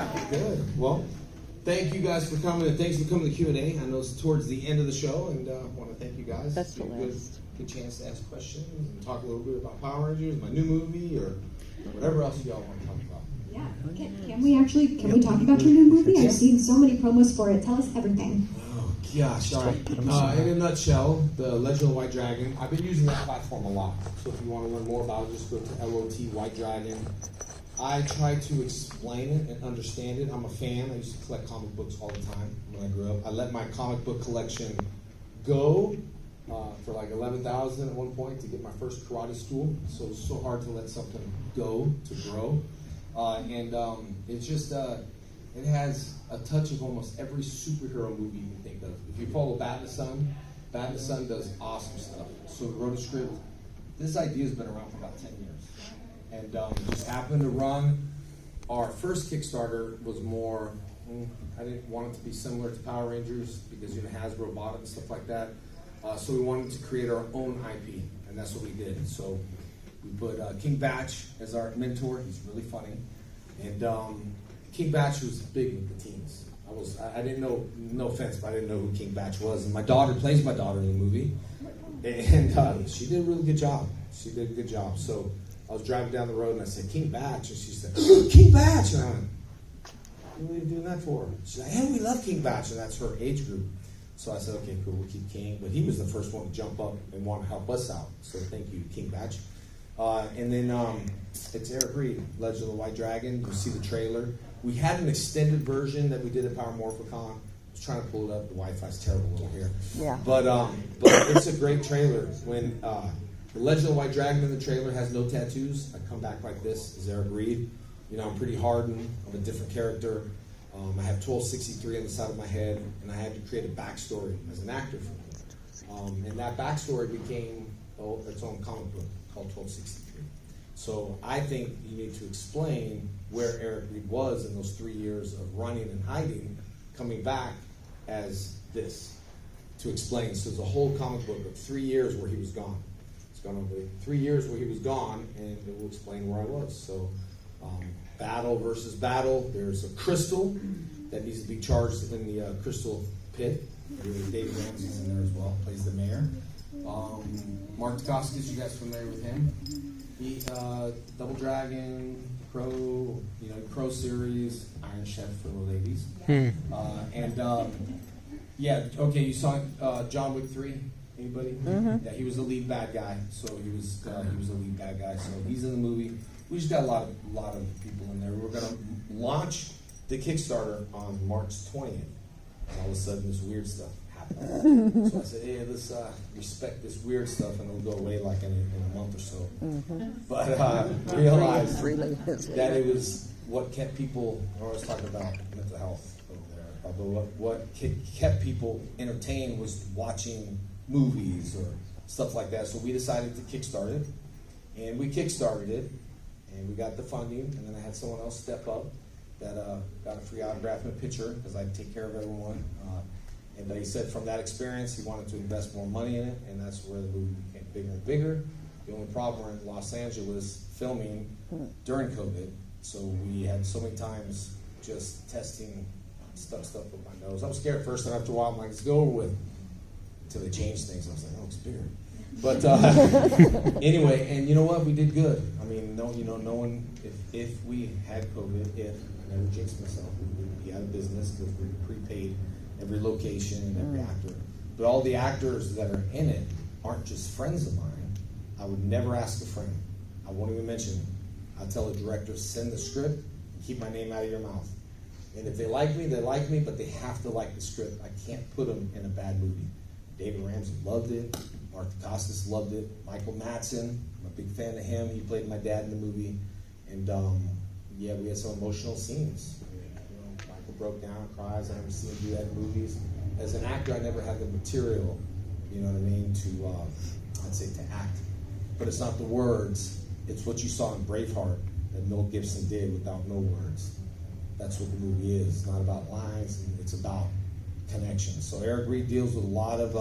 Yeah. Good. Well, thank you guys for coming, and thanks for coming to Q&A. I know it's towards the end of the show, and I want to thank you guys. That's the last. Good chance to ask questions and talk a little bit about Power Rangers, my new movie, or whatever else y'all want to talk about. Yeah. Can we talk about your new movie? I've seen so many promos for it. Tell us everything. Oh, gosh. All right. In a nutshell, the Legend of the White Dragon, I've been using that platform a lot. So if you want to learn more about it, just go to LOT White Dragon. I try to explain it and understand it. I'm a fan. I used to collect comic books all the time when I grew up. I let my comic book collection go for like $11,000 at one point to get my first karate school. So it was so hard to let something go to grow. It's just, it has a touch of almost every superhero movie you can think of. If you follow Bat in the Sun does awesome stuff. So we wrote a script. This idea has been around for about 10 years. And just happened to run. Our first Kickstarter was more, I didn't want it to be similar to Power Rangers because Hasbro bought it and stuff like that. So we wanted to create our own IP, and that's what we did. So we put King Batch as our mentor. He's really funny. And King Batch was big with the teens. I didn't know, no offense, but I didn't know who King Batch was. And my daughter plays my daughter in the movie. And she did a really good job. She did a good job. So I was driving down the road and I said, King Batch. And she said, King Batch. And I went, what are you doing that for? She's like, hey, we love King Batch. And that's her age group. So I said, okay, cool, we'll keep King. But he was the first one to jump up and want to help us out. So thank you, King Batch. And then it's Eric Reed, Legend of the White Dragon. You see the trailer. We had an extended version that we did at Power Morphicon. I was trying to pull it up. The Wi-Fi's terrible over here. Yeah. But it's a great trailer. When the Legend of the White Dragon in the trailer has no tattoos, I come back like this as Eric Reed. I'm pretty hardened. I'm a different character. I have 1263 on the side of my head, and I had to create a backstory as an actor for me. And that backstory became its own comic book called 1263. So I think you need to explain where Eric Reed was in those 3 years of running and hiding, coming back as this to explain. So there's a whole comic book of 3 years where he was gone. It's gone over 3 years where he was gone, and it will explain where I was. So battle versus battle. There's a crystal that needs to be charged in the crystal pit. David Ramsey's in there as well, plays the mayor. Mark Dacascos, you guys familiar with him? He Double Dragon, Crow, Crow series, Iron Chef for the ladies. You saw John Wick 3. Anybody? Mm-hmm. Yeah, he was the lead bad guy. So he was a lead bad guy. So he's in the movie. We just got a lot of people in there. We're gonna launch the Kickstarter on March 20th. And all of a sudden, this weird stuff happened. So I said, hey, let's respect this weird stuff, and it'll go away like in a month or so. Mm-hmm. But realized that it was what kept people. I was talking about mental health over there. Although what kept people entertained was watching movies or stuff like that. So we decided to kickstart it, and we kickstarted it, and we got the funding, and then I had someone else step up that got a free autograph and a picture because I take care of everyone. And he said from that experience he wanted to invest more money in it, and that's where the movie became bigger and bigger. The only problem, we're in Los Angeles filming during COVID, so we had so many times just testing stuff with my nose. I was scared at first, and after a while I'm like, let's go over with. Until they changed things, I was like, oh, it's bigger. But anyway, and you know what? We did good. I mean, no one. If we had COVID, I never jinxed myself, we would be out of business because we prepaid every location and every actor. But all the actors that are in it aren't just friends of mine. I would never ask a friend. I won't even mention them. I tell the director, send the script, and keep my name out of your mouth. And if they like me, they like me, but they have to like the script. I can't put them in a bad movie. David Ramsey loved it. Mark Dacascos loved it. Michael Madsen, I'm a big fan of him. He played my dad in the movie. And we had some emotional scenes. Michael broke down, cries. I haven't seen him do that in movies. As an actor, I never had the material, I'd say to act. But it's not the words. It's what you saw in Braveheart that Mel Gibson did without no words. That's what the movie is. It's not about lines. It's about connection. So Eric Reed deals with a lot of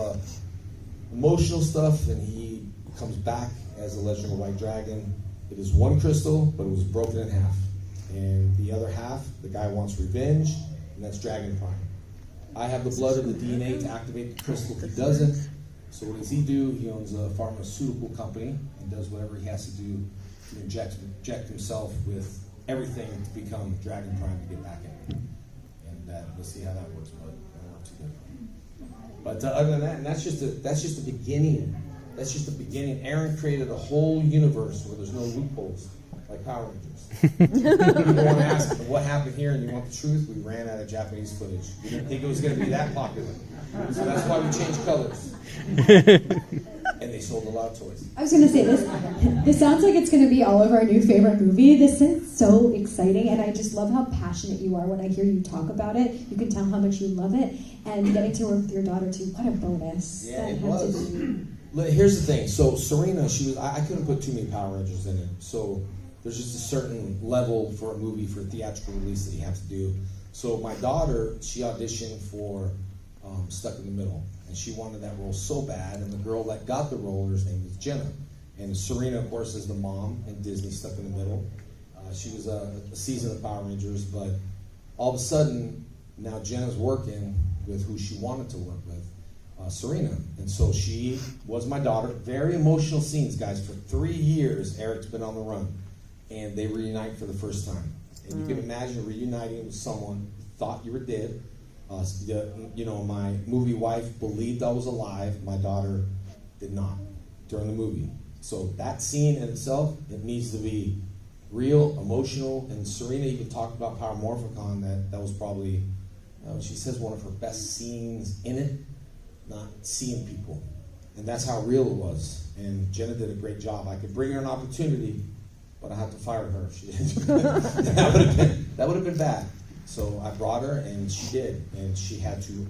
emotional stuff, and he comes back as the Legend of the White Dragon. It is one crystal, but it was broken in half. And the other half, the guy wants revenge, and that's Dragon Prime. I have the blood of the DNA to activate the crystal. He doesn't. So what does he do? He owns a pharmaceutical company and does whatever he has to do to inject himself with everything to become Dragon Prime to get back in. And we'll see how that works, but that'll work too good. But other than that, and that's just the beginning. That's just the beginning. Aaron created a whole universe where there's no loopholes, like Power Rangers. People want to ask what happened here, and you want the truth. We ran out of Japanese footage. We didn't think it was going to be that popular, so that's why we changed colors. And they sold a lot of toys. I was going to say this sounds like it's going to be all of our new favorite movie. This is so exciting, and I just love how passionate you are when I hear you talk about it. You can tell how much you love it, and getting to work with your daughter too. What a bonus! Yeah, it was. Here's the thing. So Serena, I couldn't put too many Power Rangers in it. So there's just a certain level for a movie, for a theatrical release that you have to do. So my daughter, she auditioned for Stuck in the Middle, and she wanted that role so bad. And the girl that got the role, her name was Jenna. And Serena, of course, is the mom in Disney Stuck in the Middle. She was a season of Power Rangers, but all of a sudden, now Jenna's working with who she wanted to work with. Serena. And so she was my daughter. Very emotional scenes, guys. For 3 years, Eric's been on the run. And they reunite for the first time. And you can imagine reuniting with someone who thought you were dead. My movie wife believed I was alive. My daughter did not during the movie. So that scene in itself, it needs to be real, emotional. And Serena even talked about Power Morphicon. That was probably, she says, one of her best scenes in it. Not seeing people. And that's how real it was. And Jenna did a great job. I could bring her an opportunity, but I had to fire her. She didn't. that would have been bad. So I brought her, and she did. And she had to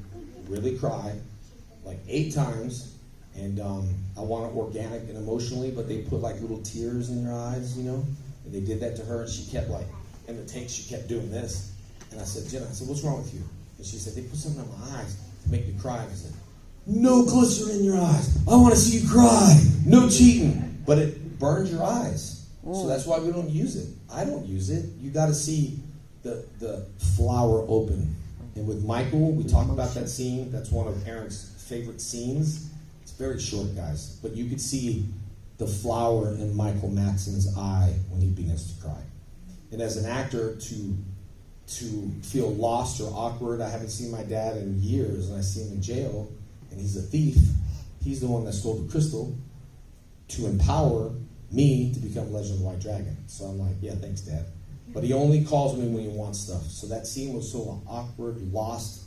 really cry like 8 times. And I want it organic and emotionally, but they put like little tears in your eyes, And they did that to her, and she kept in the take, she kept doing this. And I said, Jenna, what's wrong with you? And she said, they put something in my eyes to make me cry. And I said, no glycerin in your eyes. I want to see you cry. No cheating. But it burns your eyes. So that's why we don't use it. I don't use it. You got to see the flower open. And with Michael, we talk about that scene. That's one of Aaron's favorite scenes. It's very short, guys. But you could see the flower in Michael Madsen's eye when he begins to cry. And as an actor, to feel lost or awkward, I haven't seen my dad in years, and I see him in jail, and he's a thief. He's the one that stole the crystal to empower me to become Legend of the White Dragon. So I'm like, yeah, thanks, Dad. But he only calls me when he wants stuff. So that scene was so an awkward, lost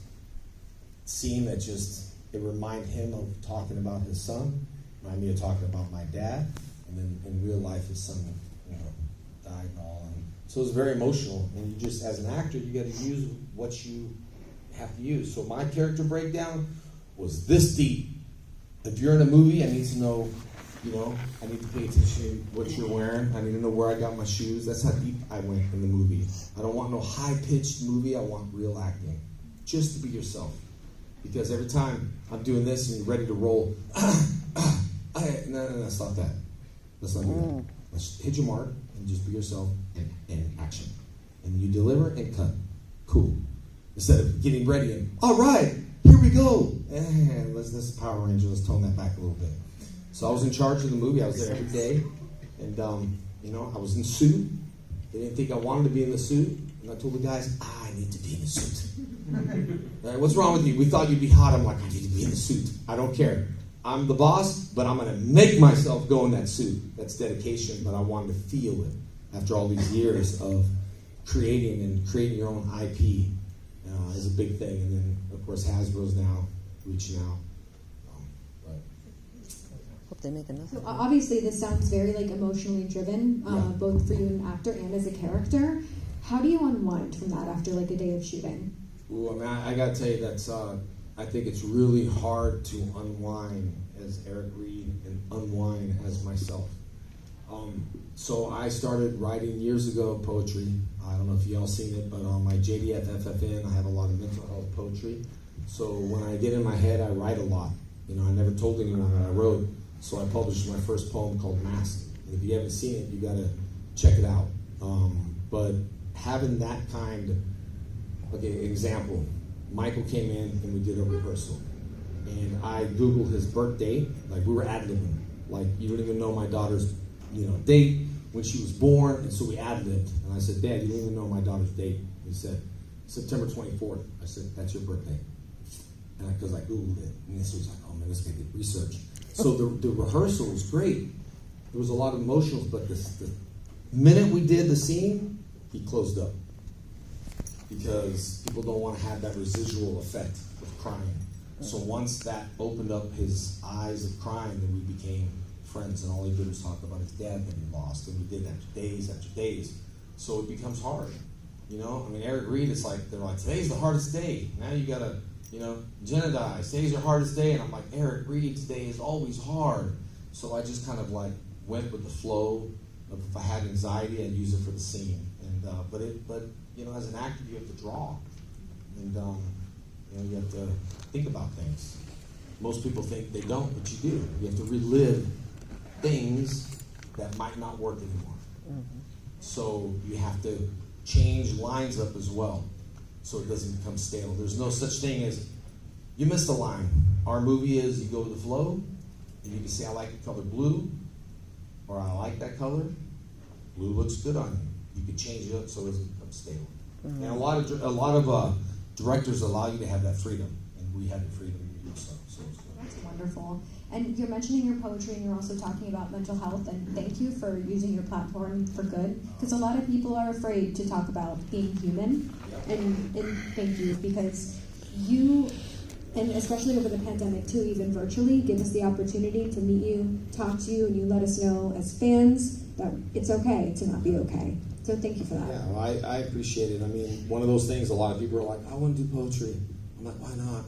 scene that it reminded him of talking about his son, reminded me of talking about my dad, and then in real life his son, died and all. And so it was very emotional. And you just, as an actor, you got to use what you have to use. So my character breakdown was this deep. If you're in a movie, I need to know, I need to pay attention to what you're wearing. I need to know where I got my shoes. That's how deep I went in the movie. I don't want no high-pitched movie. I want real acting. Just to be yourself. Because every time I'm doing this and you're ready to roll, no, stop that. Let's not do that. Let's hit your mark and just be yourself and action. And you deliver and cut. Cool. Instead of getting ready and, all right, here we go. This is Power Ranger. Let's tone that back a little bit. So I was in charge of the movie. I was there every day. And, I was in suit. They didn't think I wanted to be in the suit. And I told the guys, I need to be in the suit. Right, what's wrong with you? We thought you'd be hot. I'm like, I need to be in the suit. I don't care. I'm the boss, but I'm going to make myself go in that suit. That's dedication, but I wanted to feel it after all these years of creating your own IP is a big thing. And then, of course, Hasbro's now reaching out. Hope they make another. So obviously, this sounds very emotionally driven, both for you as an actor and as a character. How do you unwind from that after a day of shooting? Ooh, I got to tell you, I think it's really hard to unwind as Eric Reed and unwind as myself. So I started writing years ago poetry. I don't know if y'all seen it, but on my JDF FFN, I have a lot of mental health poetry. So when I get in my head, I write a lot. I never told anyone that I wrote. So I published my first poem called Mask. And if you haven't seen it, you got to check it out. But having that kind, okay, example, Michael came in and we did a rehearsal. And I Googled his birth date, like we were ad-libbing. Like, you don't even know my daughter's, date when she was born, and so we ad-libbed. And I said, Dad, you don't even know my daughter's date. He said, September 24th. I said, that's your birthday. And because I Googled it. And so he's like, oh man, this guy did research. So the rehearsal was great. There was a lot of emotions, but the minute we did the scene, he closed up. Because people don't want to have that residual effect of crying. So once that opened up his eyes of crying, then we became friends, and all he did was talk about his dad that he lost, and we did that days after days. So it becomes hard, Eric Reed is like, they're like, today's the hardest day. Now you gotta, Jenna dies, today's your hardest day, and I'm like, Eric Reed, today is always hard. So I just kind of like went with the flow of, if I had anxiety, I'd use it for the scene. And but as an actor, you have to draw, and you have to think about things. Most people think they don't, but you do. You have to relive things that might not work anymore. Mm-hmm. So you have to change lines up as well, so it doesn't become stale. There's no such thing as, you missed a line. Our movie is, you go with the flow, and you can say, I like the color blue, or I like that color. Blue looks good on you. You can change it up so it doesn't become stale. Mm-hmm. And a lot of directors allow you to have that freedom, and we have the freedom to do so. That's wonderful. And you're mentioning your poetry, and you're also talking about mental health, and thank you for using your platform for good, because a lot of people are afraid to talk about being human, and thank you, because you, and especially over the pandemic too, even virtually, give us the opportunity to meet you, talk to you, and you let us know as fans that it's okay to not be okay. So thank you for that. Yeah, well, I appreciate it. One of those things, a lot of people are like, I want to do poetry. I'm like, why not?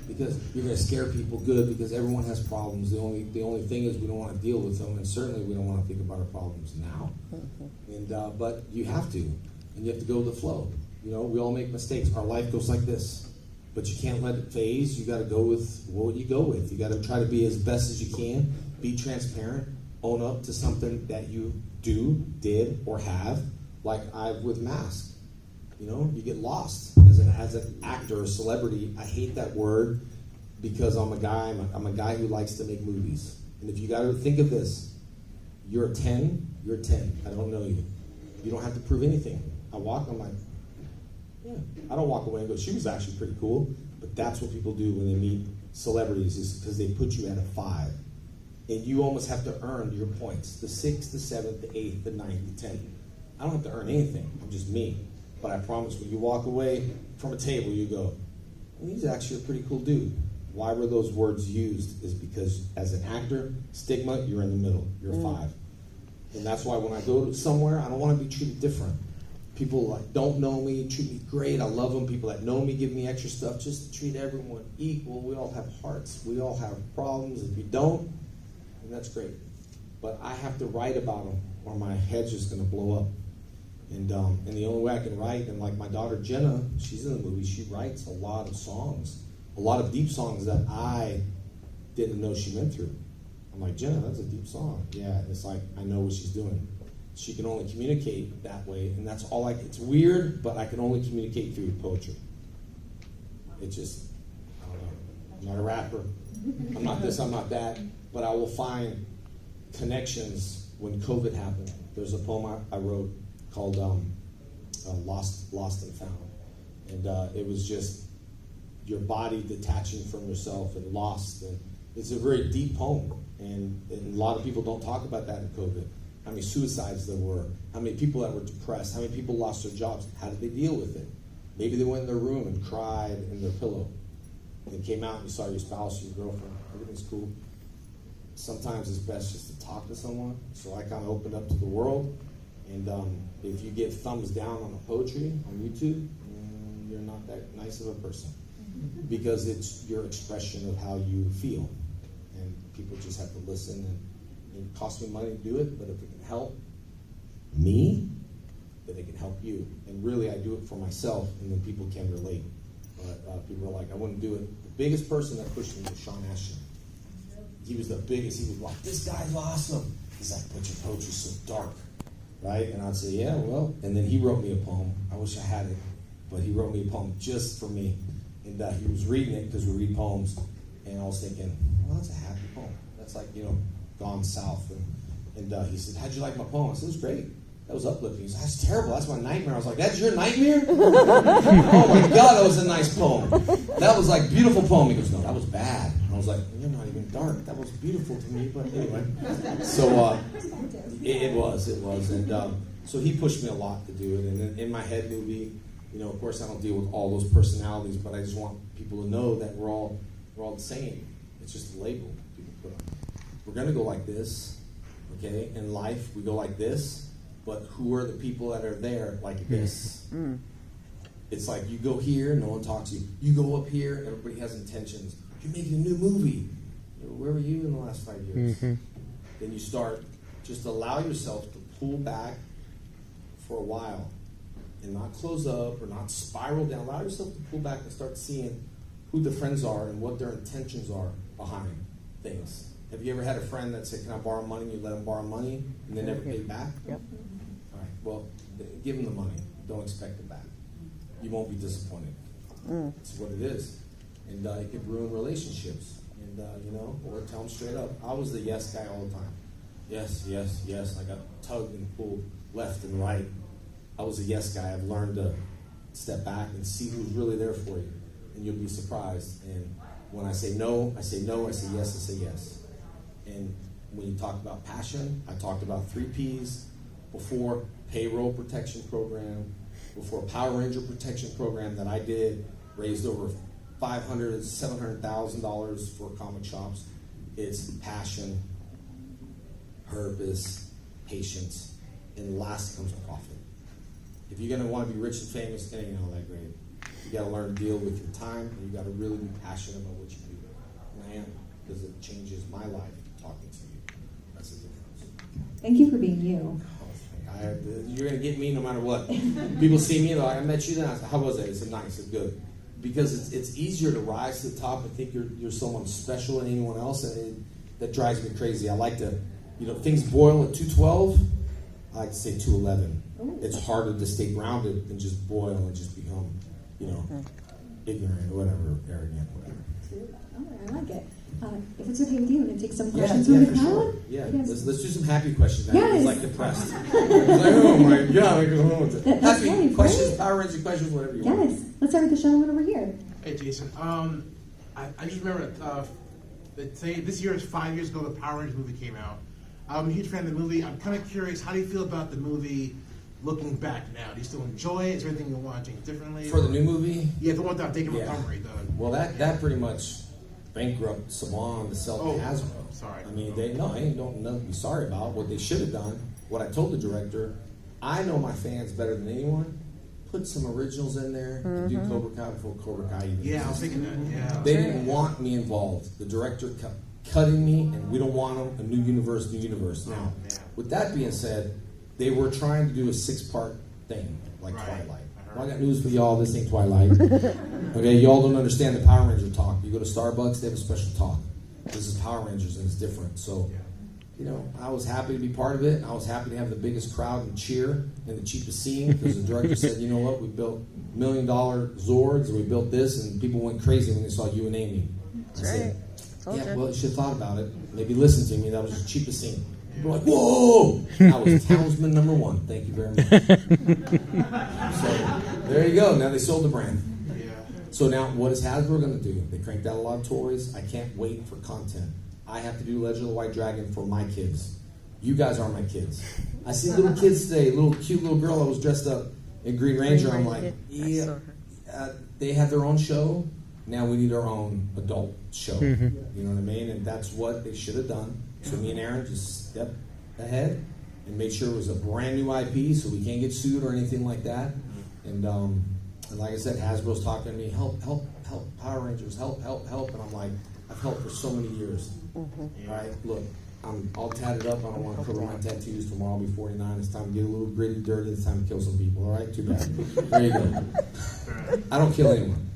Because you're going to scare people good, because everyone has problems. The only thing is we don't want to deal with them, and certainly we don't want to think about our problems now. And but you have to, and you have to go with the flow. We all make mistakes. Our life goes like this, but you can't let it phase. You got to go with what you go with. You got to try to be as best as you can. Be transparent. Own up to something that you did, or have. Like with Mask. You get lost as an actor or celebrity. I hate that word, because I'm a guy who likes to make movies. And if you got to think of this, you're 10, you're 10. I don't know you. You don't have to prove anything. I'm like, yeah. I don't walk away and go, she was actually pretty cool. But that's what people do when they meet celebrities, is because they put you at a 5. And you almost have to earn your points. The 6th, the 7th, the 8th, the 9th, the 10th. I don't have to earn anything. I'm just me. But I promise, when you walk away from a table, you go, well, he's actually a pretty cool dude. Why were those words used? Is because as an actor, stigma, you're in the middle. You're a 5. And that's why when I go somewhere, I don't want to be treated different. People don't know me, treat me great. I love them. People that know me give me extra stuff. Just treat everyone equal. We all have hearts. We all have problems. If you don't, then that's great. But I have to write about them, or my head's just going to blow up. And the only way I can write, and like my daughter Jenna, she's in the movie, she writes a lot of songs, a lot of deep songs that I didn't know she went through. I'm like, Jenna, that's a deep song. Yeah, it's like, I know what she's doing. She can only communicate that way, and that's all it's weird, but I can only communicate through poetry. It's just, I don't know, I'm not a rapper, I'm not this, I'm not that, but I will find connections. When COVID happened, there's a poem I wrote called Lost and Found. And it was just your body detaching from yourself and lost. And it's a very deep poem. And a lot of people don't talk about that in COVID. How many suicides there were, how many people that were depressed, how many people lost their jobs, how did they deal with it? Maybe they went in their room and cried in their pillow. And they came out and you saw your spouse, your girlfriend, everything's cool. Sometimes it's best just to talk to someone. So I kind of opened up to the world. And if you get thumbs down on a poetry on YouTube, you're not that nice of a person, because it's your expression of how you feel, and people just have to listen. And it costs me money to do it, but if it can help me, then it can help you. And really, I do it for myself, and then people can relate. But people are like, I wouldn't do it. The biggest person that pushed me was Sean Ashton. He was the biggest. He was like, this guy's awesome. He's like, but your poetry's so dark. right? And I'd say, yeah, well, and then he wrote me a poem. I wish I had it, but he wrote me a poem just for me. And he was reading it, because we read poems, and I was thinking, well, that's a happy poem. That's like, gone south. And he said, how'd you like my poem? I said, it was great. That was uplifting. He said, that's terrible. That's my nightmare. I was like, that's your nightmare? Oh my God, that was a nice poem. That was like beautiful poem. He goes, no, that was bad. And I was like, you're not even dark. That was beautiful to me. But anyway, so it was. And so he pushed me a lot to do it. And then in my head movie, of course I don't deal with all those personalities, but I just want people to know that we're all the same. It's just a label people put on. We're gonna go like this, okay? In life, we go like this, but who are the people that are there like this? It's like you go here, no one talks to you. You go up here, everybody has intentions. You're making a new movie. Where were you in the last 5 years? Then you start, just allow yourself to pull back for a while and not close up or not spiral down. Allow yourself to pull back and start seeing who the friends are and what their intentions are behind things. Have you ever had a friend that said, can I borrow money? You let them borrow money and they never pay back? Yep. All right, well, give them the money. Don't expect it back. You won't be disappointed. It's what it is. And it could ruin relationships. And, or tell them straight up. I was the yes guy all the time. Yes, yes, yes. I got tugged and pulled left and right. I was a yes guy. I've learned to step back and see who's really there for you. And you'll be surprised. And when I say no, I say no. I say yes, I say yes. And when you talk about passion, I talked about 3 Ps before: payroll protection program, before Power Ranger protection program that I did, raised over $500,000, $700,000 for comic shops. It's passion, purpose, patience, and last comes profit. If you're going to want to be rich and famous, it ain't all that great. You got to learn to deal with your time, and you got to really be passionate about what you do. And I am, because it changes my life talking to you. That's the difference. Thank you for being you. You're going to get me no matter what. People see me, they're like, I met you then. I said, how was it? It's nice, it's good. Because it's easier to rise to the top and think you're someone special than anyone else, and that drives me crazy. I like to, things boil at 212. I like to say 211. It's harder to stay grounded than just boil and just become, ignorant or whatever, arrogant, whatever. Oh, I like it. If it's okay with you, I'm going to take some questions from the crowd. Sure. Yeah, let's do some happy questions. Yes. It's like depressed. It's like, oh my God. That's happy nice, questions, right? Power Ranger questions, whatever you want. Yes. Let's start with the gentleman over here. Hey, Jason. I just remember this year is 5 years ago the Power Rangers movie came out. I'm a huge fan of the movie. I'm kind of curious, how do you feel about the movie looking back now? Do you still enjoy it? Is there anything you want to change differently? For the new movie? Yeah, the one without David Montgomery. Well, that pretty much bankrupt Saban to sell to Hasbro. Sorry. I mean, I ain't nothing to be sorry about. What they should have done, what I told the director, I know my fans better than anyone. Put some originals in there and do Cobra Kai before Cobra Kai even Yeah, I was existed. thinking that, yeah. They didn't want me involved. The director kept cutting me, and we don't want them. A new universe. Now, with that being said, they were trying to do a 6-part thing, like Twilight. Well, I got news for y'all. This ain't Twilight. Okay, y'all don't understand the Power Ranger talk. You go to Starbucks, they have a special talk. This is Power Rangers, and it's different. So, I was happy to be part of it. I was happy to have the biggest crowd and cheer and the cheapest scene, because the director said, you know what, we built $1 million Zords, and we built this, and people went crazy when they saw you and Amy. That's right. Yeah, well, you should have thought about it. Maybe listen to me. That was the cheapest scene. People were like, whoa! I was townsman number 1. Thank you very much. So, there you go. Now they sold the brand. Yeah. So now, what is Hasbro going to do? They cranked out a lot of toys. I can't wait for content. I have to do Legend of the White Dragon for my kids. You guys are my kids. I see little kids today, cute little girl that was dressed up in Green Ranger. I'm like, yeah, they have their own show. Now we need our own adult show. You know what I mean? And that's what they should have done. So me and Aaron just stepped ahead and made sure it was a brand new IP, so we can't get sued or anything like that. And like I said, Hasbro's talking to me, help, Power Rangers, help. And I'm like, I've helped for so many years. All right, look, I'm all tatted up. I don't want to cover my tattoos. Tomorrow I'll be 49. It's time to get a little gritty, dirty. It's time to kill some people. All right, too bad. There you go. I don't kill anyone.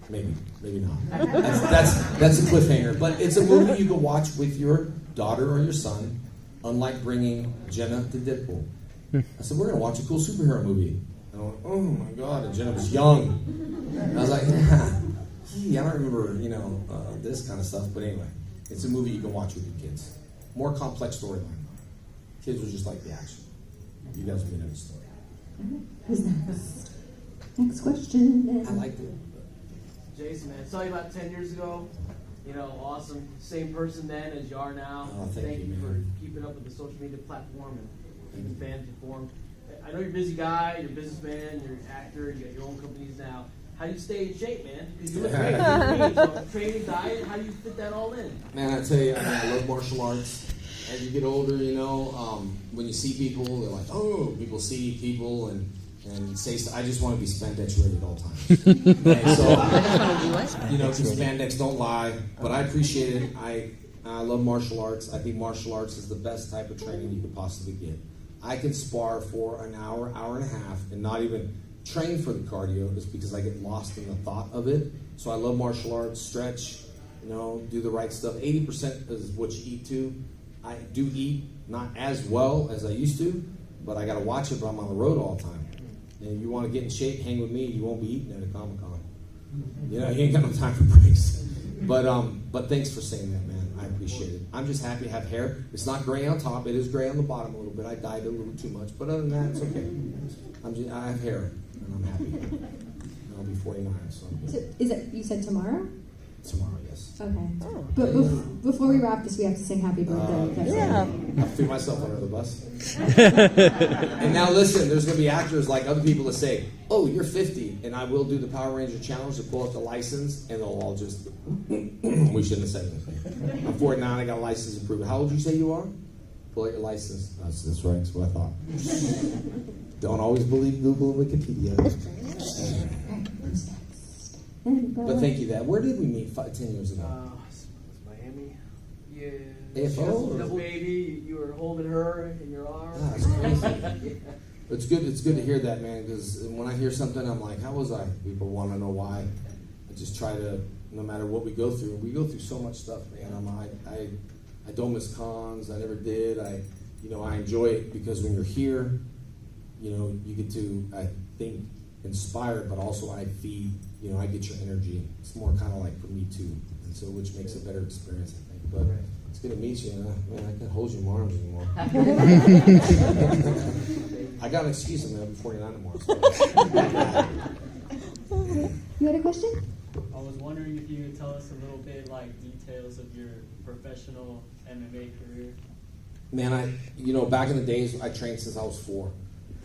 Maybe not. That's a cliffhanger. But it's a movie you can watch with your daughter or your son. Unlike bringing Jenna to Deadpool, I said, we're going to watch a cool superhero movie. And I went, oh my God. And Jenna was young. And I was like, I don't remember, this kind of stuff. But anyway, it's a movie you can watch with your kids. More complex storyline. Kids will just like the action. You guys will get into the story. Who's next? Next question. I liked it. Jason, man, saw you about 10 years ago. Awesome. Same person then as you are now. Oh, thank you, man. for keeping up with the social media platform and keeping fans informed. I know you're a busy guy, you're a businessman, you're an actor, you got your own companies now. How do you stay in shape, man? Because you look great. So training, diet, how do you fit that all in? Man, I tell you, I love martial arts. As you get older, when you see people, they're like, oh, people see people and say, I just want to be spandex ready at all times. And so, because spandex don't lie, but I appreciate it. I love martial arts. I think martial arts is the best type of training you could possibly get. I can spar for an hour, hour and a half, and not even train for the cardio, just because I get lost in the thought of it. So I love martial arts, stretch, do the right stuff. 80% is what you eat too. I do eat, not as well as I used to, but I got to watch it, but I'm on the road all the time. And you want to get in shape, hang with me, you won't be eating at a Comic-Con. You ain't got no time for breaks. But thanks for saying that, man. I appreciate it. I'm just happy to have hair. It's not gray on top. It is gray on the bottom a little bit. I dyed it a little too much. But other than that, it's okay. I have hair, and I'm happy. And I'll be 49, so I'm good. So is it, you said tomorrow? Tomorrow, yes. Okay. But before we wrap this, we have to sing happy birthday. I threw myself under the bus. And now listen, there's going to be actors like other people that say, oh, you're 50, and I will do the Power Ranger challenge to pull out the license, and they'll all just, we shouldn't have said anything. I'm 49, I got a license to prove it. How old did you say you are? Pull out your license. That's right, that's what I thought. Don't always believe Google and Wikipedia. But thank you, Dad. Where did we meet 10 years ago? Miami. Yeah. AFO? The baby, you were holding her in your arms. That's crazy. It's good to hear that, man, because when I hear something, I'm like, how was I? People want to know why. I just try to, no matter what we go through so much stuff, man. I don't miss cons. I never did. I enjoy it because when you're here, you get to, I think, inspire, but also I feed, I get your energy. It's more kind of like for me too, and so which makes a better experience, I think. But it's good to meet you, and man, I can't hold you in my arms anymore. I got an excuse, I'm 49 tomorrow. So. You had a question? I was wondering if you could tell us a little bit, details of your professional MMA career. Man, back in the days, I trained since I was 4,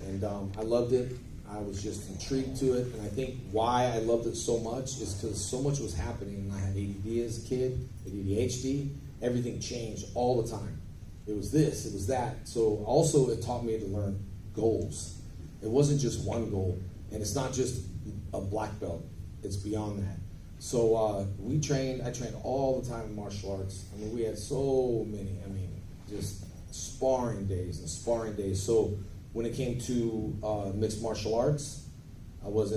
and I loved it. I was just intrigued to it, and I think why I loved it so much is because so much was happening, and I had ADD as a kid, ADHD. Everything changed all the time. It was this, it was that. So also it taught me to learn goals. It wasn't just one goal, and it's not just a black belt. It's beyond that. So I trained all the time in martial arts. I mean, we had so many, just sparring days. So when it came to mixed martial arts, it was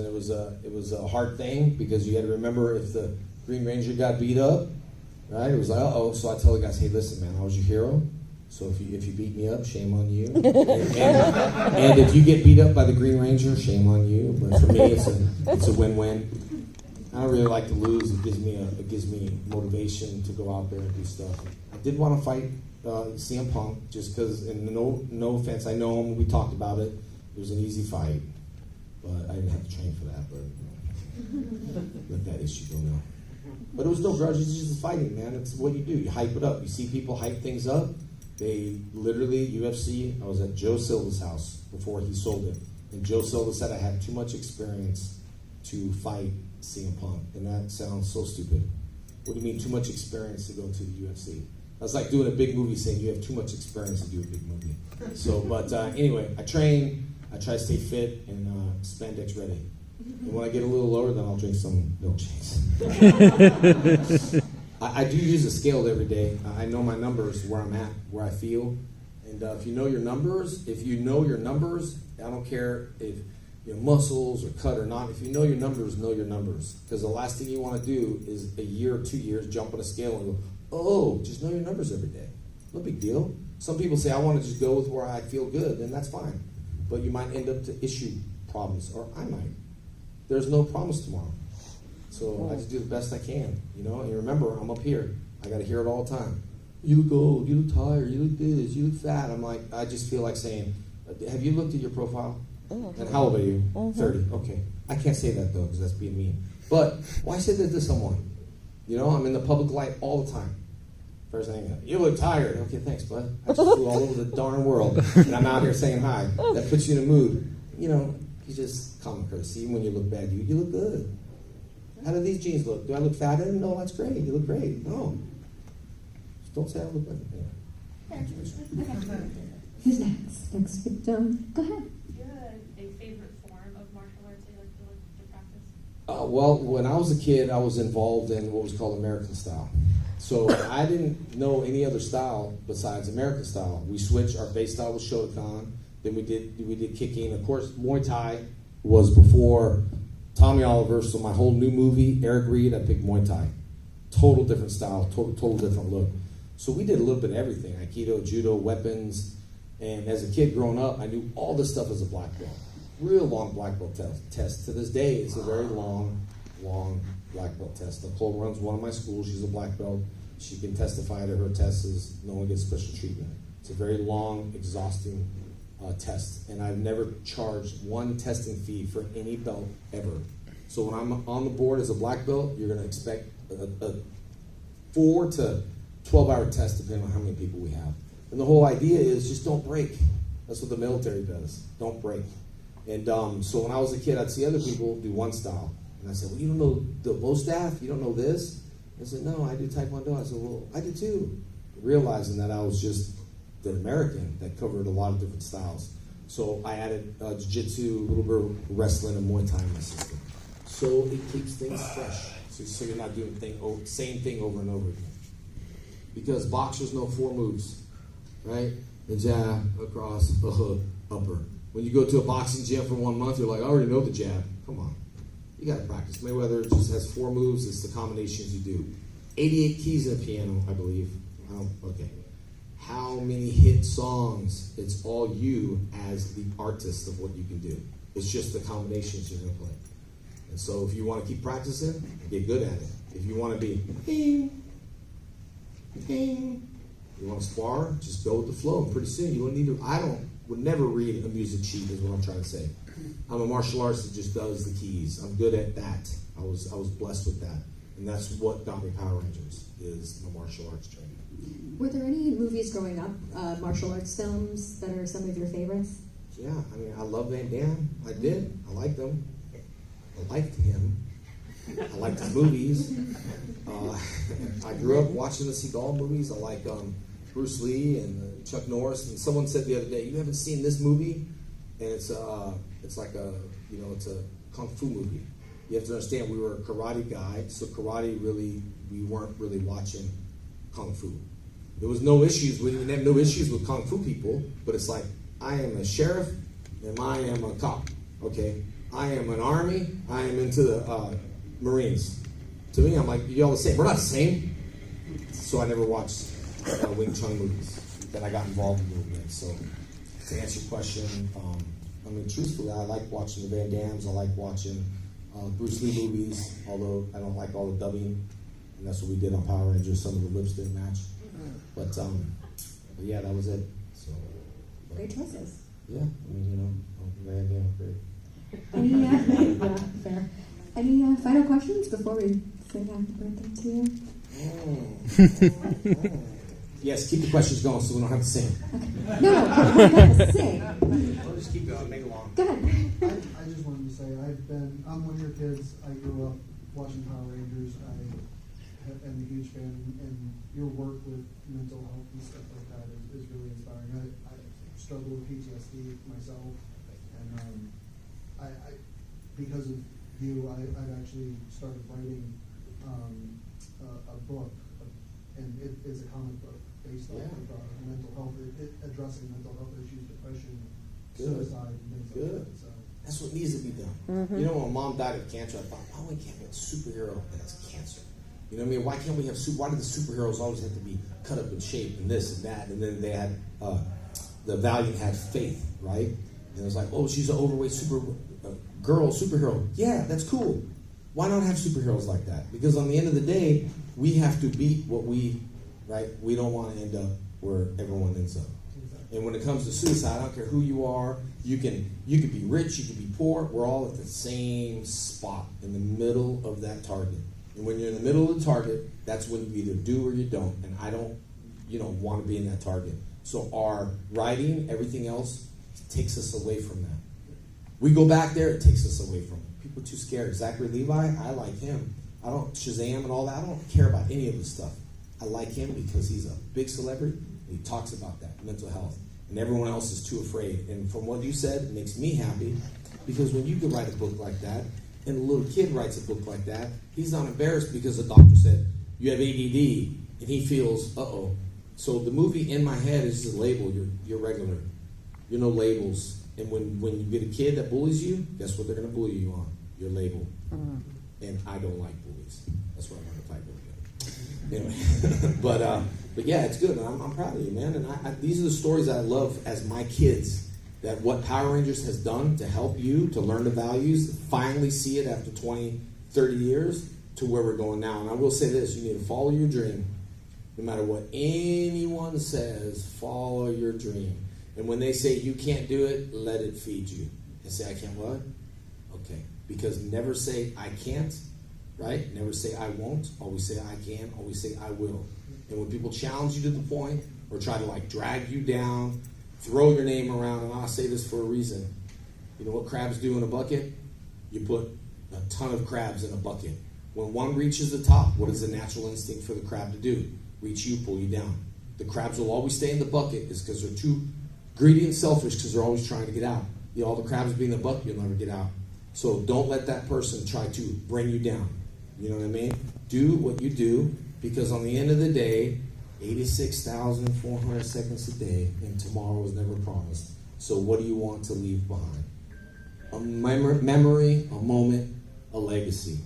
a hard thing because you had to remember if the Green Ranger got beat up, right? It was like, uh-oh. So I tell the guys, hey, listen, man, I was your hero. So if you beat me up, shame on you. and if you get beat up by the Green Ranger, shame on you. But for me, it's a win-win. I don't really like to lose. It gives me motivation to go out there and do stuff. I did want to fight CM Punk just because, and no offense, I know him. We talked about it. It was an easy fight, but I didn't have to train for that. But let that issue go now. But it was no grudge. It's just fighting, man. It's what you do. You hype it up. You see people hype things up. They literally, UFC, I was at Joe Silva's house before he sold it. And Joe Silva said I had too much experience to fight CM Punk. And that sounds so stupid. What do you mean too much experience to go to the UFC? That's like doing a big movie saying you have too much experience to do a big movie. So, but anyway, I train, I try to stay fit and spandex ready. And when I get a little lower, then I'll drink some milkshakes. I do use a scale every day. I know my numbers, where I'm at, where I feel. And if you know your numbers, I don't care if your muscles are cut or not. If you know your numbers, know your numbers. Because the last thing you want to do is a year or 2 years jump on a scale and go, oh, just know your numbers every day. No big deal. Some people say, I want to just go with where I feel good, and that's fine. but you might end up to issue problems, or I might. There's no promise tomorrow. So I just do the best I can, you know. And remember, I'm up here. I got to hear it all the time. You look old, you look tired, you look this, you look fat. I'm like, I just feel like saying, have you looked at your profile? And how old are you? 30. Okay. I can't say that, though, because that's being mean. But why say that to someone? You know, I'm in the public light all the time. First thing, you look tired. Okay, thanks, bud. I just flew all over the darn world, and I'm out here saying hi. That puts you in a mood. You know, you just common courtesy. Even when you look bad, you look good. How do these jeans look? Do I look fat in them? No, that's great. You look great. No. Just don't say I look bad. Okay. Who's next? Next victim. Go ahead. Do you have a favorite form of martial arts that you like to practice? Well, when I was a kid, I was involved in what was called American style. So I didn't know any other style besides American style. We switched. Our base style was Shotokan. Then we did kicking. Of course, Muay Thai was before Tommy Oliver. So my whole new movie, Eric Reed, I picked Muay Thai. Total different style, total different look. So we did a little bit of everything: Aikido, Judo, weapons. And as a kid growing up, I knew all this stuff as a black belt. Real long black belt test. To this day, it's a very long black belt test. Nicole runs one of my schools. She's a black belt. She can testify to her tests. No one gets special treatment. It's a very long, exhausting test. And I've never charged one testing fee for any belt ever. So when I'm on the board as a black belt, you're going to expect a 4 to 12-hour test depending on how many people we have. And the whole idea is just don't break. That's what the military does. Don't break. And so when I was a kid, I'd see other people do one style. And I said, well, you don't know the low staff? You don't know this? I said, no, I do Taekwondo. I said, well, I do too. Realizing that I was just the American that covered a lot of different styles. So I added jiu-jitsu, a little bit of wrestling, and Muay Thai in my system. So it keeps things fresh. So you're not doing same thing over and over again. Because boxers know 4 moves, right? The jab, across, the hook, upper. When you go to a boxing gym for 1 month, you're like, I already know the jab. Come on. You got to practice. Mayweather just has 4 moves. It's the combinations you do. 88 keys in a piano, I believe. Okay. How many hit songs? It's all you as the artist of what you can do. It's just the combinations you're going to play. And so if you want to keep practicing, get good at it. If you want to be, ping, ping, you want to spar, just go with the flow. And pretty soon you don't need to, would never read a music sheet is what I'm trying to say. I'm a martial artist that just does the keys. I'm good at that. I was blessed with that. And that's what got me Power Rangers, is my martial arts training. Were there any movies growing up, martial arts films, that are some of your favorites? Yeah, I mean, I love Van Damme. I did. I liked him. I liked him. I liked his movies. I grew up watching the Seagal movies. I like Bruce Lee and Chuck Norris. And someone said the other day, you haven't seen this movie? And it's like it's a kung fu movie. You have to understand, we were a karate guy, so karate we weren't really watching kung fu. There was no issues. We didn't have no issues with kung fu people, but it's like, I am a sheriff and I am a cop. Okay, I am an army. I am into the Marines. To me, I'm like, you're all the same. We're not the same. So I never watched Wing Chun movies. Then I got involved in movement. So to answer your question, I mean, truthfully, I like watching the Van Dams. I like watching Bruce Lee movies, although I don't like all the dubbing. And that's what we did on Power Rangers. Some of the lips didn't match. But yeah, that was it. So, Great choices. Yeah, I mean, Van Dam, great. Any, yeah, fair. Any final questions before we say happy birthday to you? Yes, keep the questions going so we don't have to sing. Okay. No, we gotta sing. We'll just keep going, make it long. Go ahead. I just wanted to say I'm one of your kids. I grew up watching Power Rangers. I am a huge fan, and your work with mental health and stuff like that is really inspiring. I struggle with PTSD myself, and I because of you, I've actually started writing a book, and it is a comic book based off of mental health, addressing mental health issues, depression, suicide, and things like that. So. That's what needs to be done. Mm-hmm. You know, when Mom died of cancer, I thought, why can't we have a superhero that has cancer? You know what I mean? Why can't we have why do the superheroes always have to be cut up in shape and this and that? And then they had the Valiant had faith, right? And it was like, oh, she's an overweight girl superhero. Yeah, that's cool. Why not have superheroes like that? Because on the end of the day, we have to beat what we don't want to end up where everyone ends up. And when it comes to suicide, I don't care who you are. You can be rich, you can be poor. We're all at the same spot in the middle of that target. And when you're in the middle of the target, that's when you either do or you don't. And I don't, want to be in that target. So our writing, everything else, takes us away from that. We go back there, it takes us away from it. People are too scared. Zachary Levi, I like him. I don't Shazam and all that. I don't care about any of this stuff. I like him because he's a big celebrity and he talks about that, mental health. And everyone else is too afraid. And from what you said, it makes me happy because when you could write a book like that and a little kid writes a book like that, he's not embarrassed because the doctor said, you have ADD, and he feels, uh-oh. So the movie in my head is a label. You're regular. You're no labels. And when you get a kid that bullies you, guess what they're going to bully you on? Your label. Mm-hmm. And I don't like bullies. That's why I want to fight with you. Anyway, but yeah, it's good. I'm proud of you, man. And these are the stories I love as my kids. That what Power Rangers has done to help you to learn the values, finally see it after 20, 30 years to where we're going now. And I will say this: you need to follow your dream. No matter what anyone says, follow your dream. And when they say you can't do it, let it feed you. And say, I can't what? Okay. Because never say I can't, right? Never say I won't. Always say I can. Always say I will. And when people challenge you to the point or try to drag you down, throw your name around, and I'll say this for a reason. You know what crabs do in a bucket? You put a ton of crabs in a bucket. When one reaches the top, what is the natural instinct for the crab to do? Reach you, pull you down. The crabs will always stay in the bucket is because they're too greedy and selfish because they're always trying to get out. All the crabs be in the bucket, you'll never get out. So don't let that person try to bring you down. You know what I mean? Do what you do because on the end of the day, 86,400 seconds a day and tomorrow is never promised. So what do you want to leave behind? A memory, a moment, a legacy.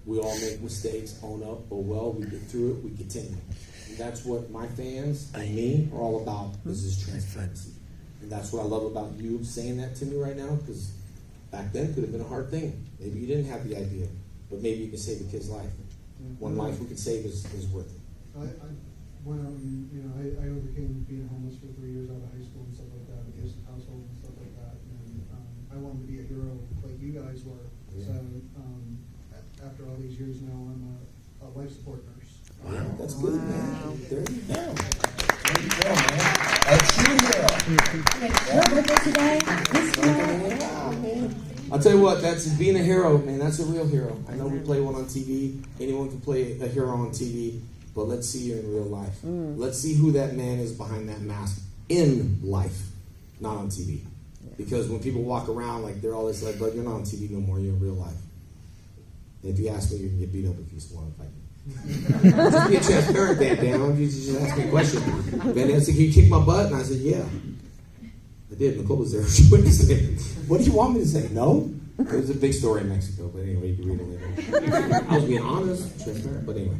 We all make mistakes, own up, oh well, we get through it, we continue. And that's what my fans and me are all about, is this transparency. And that's what I love about you saying that to me right now, because back then could have been a hard thing. Maybe you didn't have the idea, but maybe you can save a kid's life. One life we can save is worth it. I went out and, I overcame being homeless for 3 years out of high school and stuff like that, abusive household and stuff like that. And I wanted to be a hero like you guys were. Yeah. So after all these years now, I'm a life support nurse. Wow, that's good, man. There you go. There you go, man. A true hero. Your birthday today. This I'll tell you what, that's being a hero, man. That's a real hero. I know we play one on TV. Anyone can play a hero on TV, but let's see you in real life. Let's see who that man is behind that mask in life, not on TV. Because when people walk around like they're always like, but you're not on TV no more, you're in real life. If you ask me, you can get beat up if you want to fight me. Just be transparent, Dan. You just ask me a question. Ben said, can you kick my butt? And I said, yeah. I did. Nicole was there. She witnessed it. What do you want me to say? No? It was a big story in Mexico, but anyway, you can read it later. I was being honest, transparent, but anyway.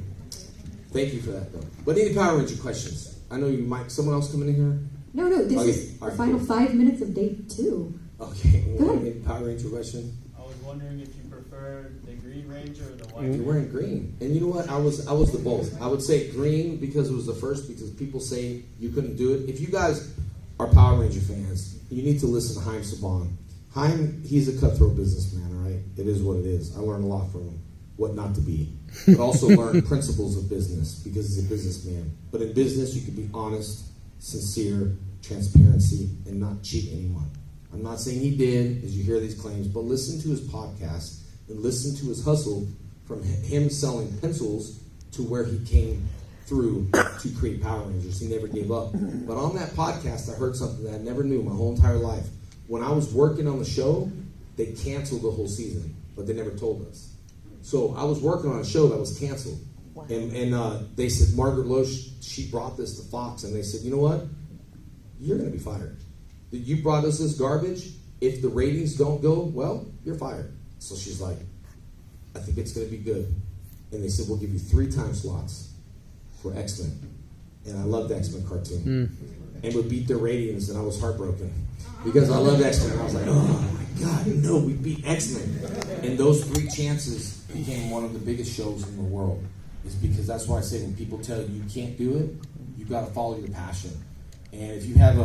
Thank you for that, though. But any Power Ranger questions? I know you might. Someone else coming in here? No, this is the final 5 minutes of day 2. Okay. Any Power Ranger question? I was wondering if you prefer the Green Ranger or the White You're wearing green. And you know what? I was the both. I would say green because it was the first, because people say you couldn't do it. If you guys are Power Ranger fans, you need to listen to Haim Saban. Haim, he's a cutthroat businessman, all right? It is what it is. I learned a lot from him, what not to be. But also learn principles of business because he's a businessman. But in business, you can be honest, sincere, transparency, and not cheat anyone. I'm not saying he did, as you hear these claims, but listen to his podcast and listen to his hustle from him selling pencils to where he came through to create Power Rangers. He never gave up. But on that podcast, I heard something that I never knew my whole entire life. When I was working on the show, they canceled the whole season, but they never told us. So I was working on a show that was canceled. Wow. And they said, Margaret Loesch, she brought this to Fox, and they said, you know what? You're going to be fired. You brought us this garbage. If the ratings don't go, well, you're fired. So she's like, I think it's going to be good. And they said, we'll give you 3 time slots for X-Men. and I loved the X-Men cartoon. And would beat their ratings, and I was heartbroken. Because I loved X-Men. I was like, oh my God, no, we beat X-Men. And those 3 chances became one of the biggest shows in the world. It's because that's why I say when people tell you can't do it, you got to follow your passion. And if you have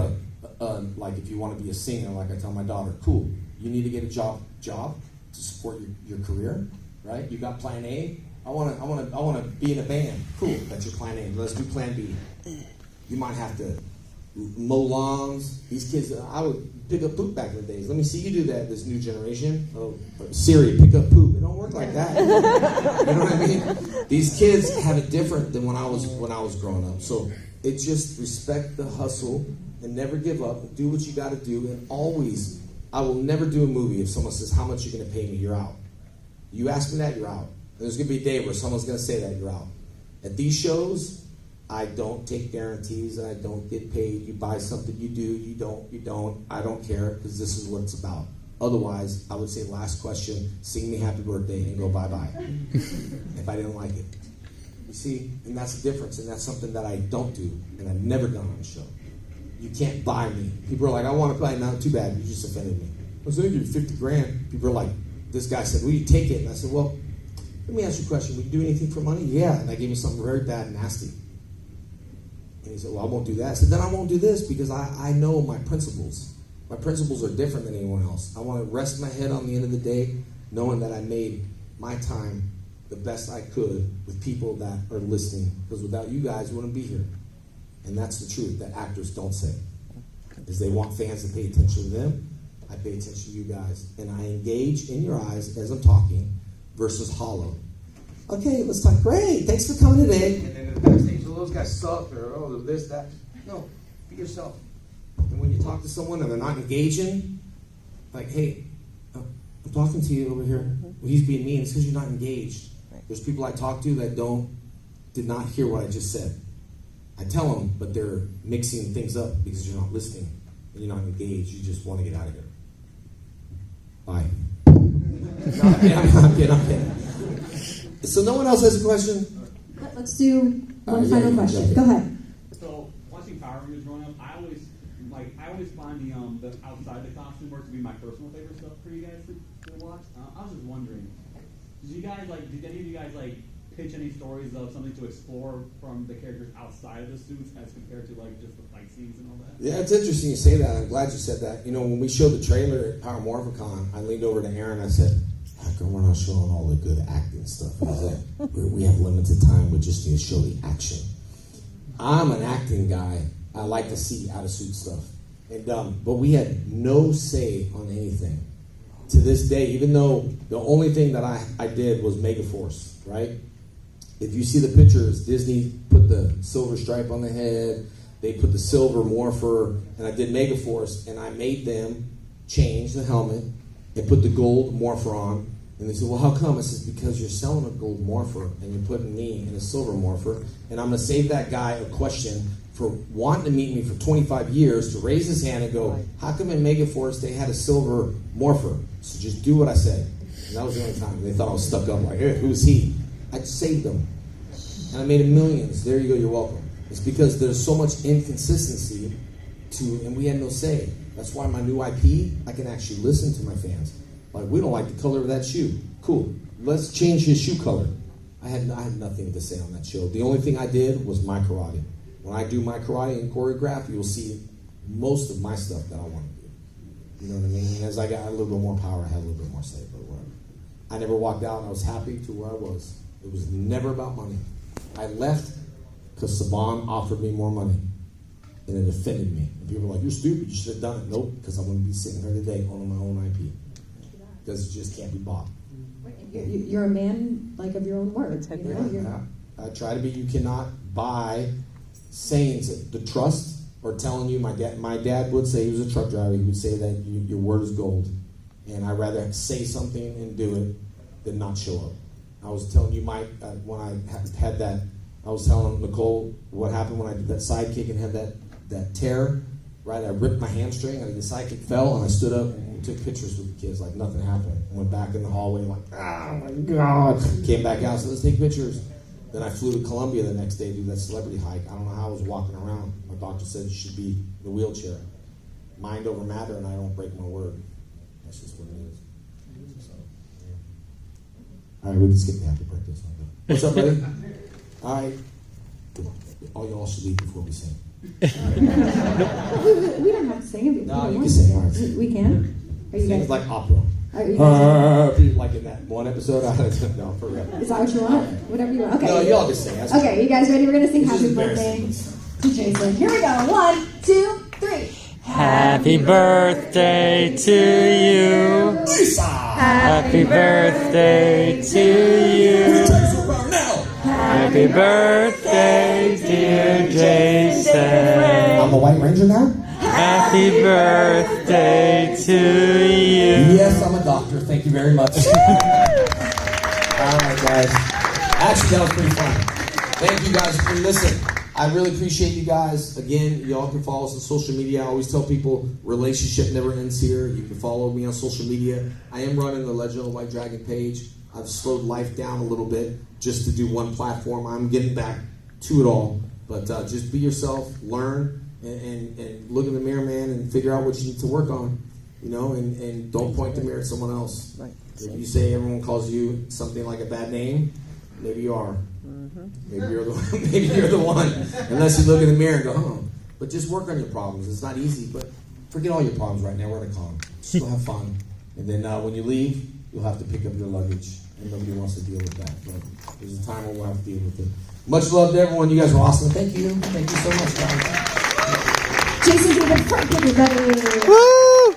like if you want to be a singer, like I tell my daughter, cool, you need to get a job to support your career, right? You got plan A. I want to be in a band. Cool, that's your plan A. Let's do plan B. You might have to mow lawns. These kids, I would pick up poop back in the days. Let me see you do that, this new generation. Oh, Siri, pick up poop. It don't work like that. You know what I mean? These kids have it different than when I was growing up. So it's just respect the hustle and never give up and do what you got to do. And always, I will never do a movie if someone says, how much are you going to pay me? You're out. You ask me that, you're out. There's going to be a day where someone's going to say that, you're out. At these shows, I don't take guarantees and I don't get paid. You buy something, you do, you don't. I don't care because this is what it's about. Otherwise, I would say last question, sing me happy birthday and go bye-bye if I didn't like it. You see, and that's the difference, and that's something that I don't do, and I've never done on a show. You can't buy me. People are like, I want to play. Not too bad, you just offended me. I was going to give you 50 grand. People are like, this guy said, will you take it? And I said, well, let me ask you a question. Will you do anything for money? Yeah. And I gave him something very bad and nasty. And he said, well, I won't do that. I said, then I won't do this because I know my principles. My principles are different than anyone else. I want to rest my head on the end of the day knowing that I made my time the best I could with people that are listening. Because without you guys, we wouldn't be here. And that's the truth that actors don't say. Is they want fans to pay attention to them. I pay attention to you guys. And I engage in your eyes as I'm talking versus hollow. Okay, let's talk. Great, thanks for coming today. And then in the backstage, oh, those guys suck, or oh, this, that. No, be yourself. And when you talk to someone and they're not engaging, like, hey, I'm talking to you over here. Well, he's being mean. It's because you're not engaged. There's people I talk to that did not hear what I just said. I tell them, but they're mixing things up because you're not listening and you're not engaged. You just want to get out of here. Bye. No, I'm kidding. So no one else has a question? Let's do one final question. Go ahead. So watching Power Rangers growing up, I always find the outside the costume work to be my personal favorite stuff for you guys to watch. I was just wondering, did any of you guys pitch any stories of something to explore from the characters outside of the suits as compared to just the fight scenes and all that? Yeah, it's interesting you say that. I'm glad you said that. You know, when we showed the trailer at Power Morphicon, I leaned over to Aaron and I said, how come we're not showing all the good acting stuff? And he said, we have limited time, we just need to show the action. I'm an acting guy. I like to see out-of-suit stuff. And but we had no say on anything. To this day, even though the only thing that I did was Megaforce, right? If you see the pictures, Disney put the silver stripe on the head, they put the silver morpher, and I did Megaforce, and I made them change the helmet and put the gold morpher on. And they said, well, how come? I said, because you're selling a gold morpher and you're putting me in a silver morpher, and I'm going to save that guy a question for wanting to meet me for 25 years to raise his hand and go, how come in Megaforce they had a silver morpher? So just do what I said. And that was the only time. They thought I was stuck up like, hey, who's he? I saved them. And I made him millions. There you go, you're welcome. It's because there's so much inconsistency and we had no say. That's why my new IP, I can actually listen to my fans. Like, we don't like the color of that shoe. Cool. Let's change his shoe color. I had nothing to say on that show. The only thing I did was my karate. When I do my karate and choreograph, you'll see most of my stuff that I want to do. You know what I mean? And as I got a little bit more power, I had a little bit more say, but whatever. I never walked out and I was happy to where I was. It was never about money. I left because Saban offered me more money. And it offended me. And people were like, you're stupid, you should have done it. Nope, because I'm going to be sitting here today owning my own IP. Because it just can't be bought. You're a man of your own word. I try to be. You cannot buy saying the trust or telling you. My dad would say, he was a truck driver, he would say that your word is gold. And I'd rather say something and do it than not show up. I was telling you, Mike, when I had that, I was telling Nicole what happened when I did that sidekick and had that tear, right? I ripped my hamstring, and the sidekick fell, and I stood up and took pictures with the kids like nothing happened. I went back in the hallway like, oh my God. Came back out, so let's take pictures. Then I flew to Colombia the next day to do that celebrity hike. I don't know how I was walking around. My doctor said you should be in a wheelchair. Mind over matter, and I don't break my word. That's just what it is. So, yeah. All right, we can skip the happy birthday song. What's up, buddy? All right. All y'all should leave before we sing. We don't have to sing if No, we you want can sing. to. All right. We can. Are you Sing guys? like opera. Are you guys Like in that one episode. No, for real. is that what you want? Whatever you want. Okay. No, y'all just sing. That's Okay, you guys ready? We're gonna sing This is happy birthday embarrassing. to Jason. Here we go. 1, 2, 3. Happy birthday to you. Lisa! Happy birthday to you. Happy birthday, dear Jason. I'm a White Ranger now? Happy birthday to you. Yes, I'm a doctor. Thank you very much. All right, guys. Actually, that was pretty fun. Thank you guys for listening. I really appreciate you guys. Again, y'all can follow us on social media. I always tell people, relationship never ends here. You can follow me on social media. I am running the Legend of the White Dragon page. I've slowed life down a little bit just to do one platform. I'm getting back to it all. But just be yourself, learn, and look in the mirror, man, and figure out what you need to work on. You know, and don't point the mirror at someone else. If you say everyone calls you something like a bad name, maybe you are. Maybe you're the maybe you're the one. Unless you look in the mirror and go, oh. But just work on your problems. It's not easy, but forget all your problems right now. We're gonna calm. Just go have fun. And then when you leave, you'll have to pick up your luggage, and nobody wants to deal with that. But there's a time when we'll have to deal with it. Much love to everyone. You guys are awesome. Thank you. Thank you so much, guys. Jason David Frank, everybody.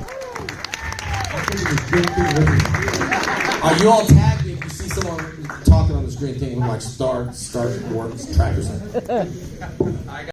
Are you all tagged? If you see someone talking on the screen, thinking like start work track or something.